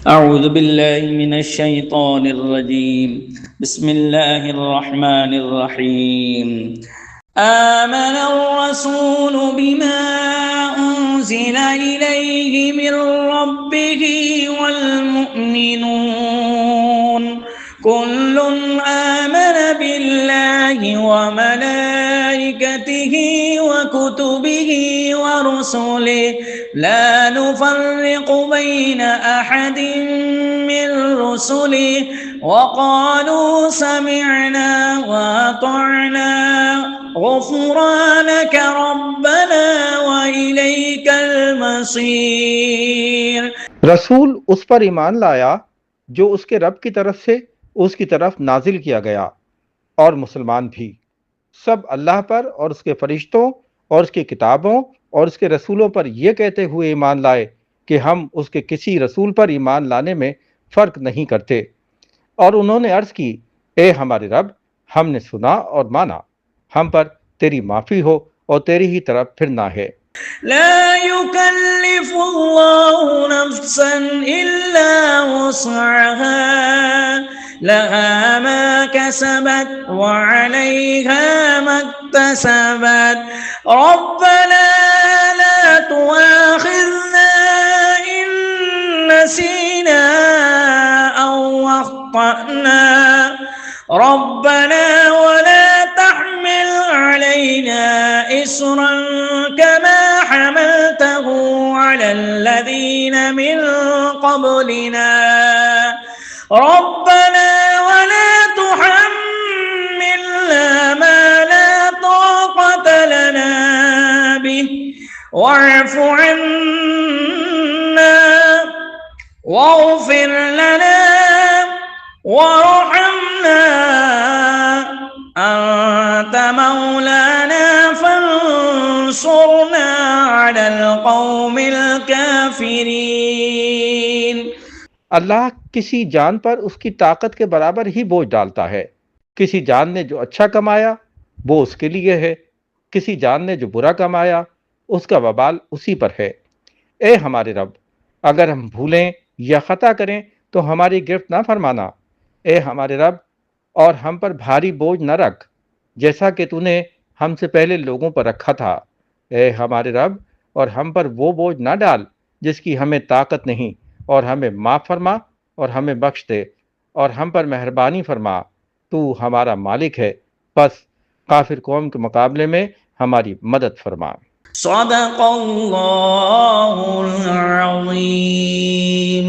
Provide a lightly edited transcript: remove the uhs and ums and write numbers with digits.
أعوذ بالله من الشيطان الرجيم. بسم الله الرحمن الرحيم. آمن الرسول بما أنزل إليه من ربه والمؤمنون كل آمن بالله وملائكته وكتبه ورسله لا نفرق بين أحد من رسله وقالوا سمعنا وأطعنا غفرانك ربنا وإليك المصير. رسول اس پر ایمان لایا جو اس کے رب کی طرف سے اس کی طرف نازل کیا گیا، اور مسلمان بھی سب اللہ پر اور اس کے فرشتوں اور اس کی کتابوں اور اس کے رسولوں پر یہ کہتے ہوئے ایمان لائے کہ ہم اس کے کسی رسول پر ایمان لانے میں فرق نہیں کرتے، اور انہوں نے عرض کی اے ہمارے رب، ہم نے سنا اور مانا، ہم پر تیری معافی ہو اور تیری ہی طرف پھرنا ہے۔ لا يكلف الله نفسا إلا وسعها لها ما كسبت وعليها ما اكتسبت ربنا لا تؤاخذنا إن نسينا أو أخطأنا ربنا ولا تحمل علينا إصرا كما حملته على الذين من قبلنا ربنا ولا تحملنا ما لا طاقة لنا به واعف عنا واغفر لنا وارحمنا أنت مولانا فانصرنا على القوم الكافرين. اللہ کسی جان پر اس کی طاقت کے برابر ہی بوجھ ڈالتا ہے۔ کسی جان نے جو اچھا کمایا وہ اس کے لیے ہے، کسی جان نے جو برا کمایا اس کا وبال اسی پر ہے۔ اے ہمارے رب، اگر ہم بھولیں یا خطا کریں تو ہماری گرفت نہ فرمانا۔ اے ہمارے رب، اور ہم پر بھاری بوجھ نہ رکھ جیسا کہ تو نے ہم سے پہلے لوگوں پر رکھا تھا۔ اے ہمارے رب، اور ہم پر وہ بوجھ نہ ڈال جس کی ہمیں طاقت نہیں، اور ہمیں معاف فرما اور ہمیں بخش دے اور ہم پر مہربانی فرما، تو ہمارا مالک ہے، بس کافر قوم کے مقابلے میں ہماری مدد فرما۔ صدق اللہ العظیم.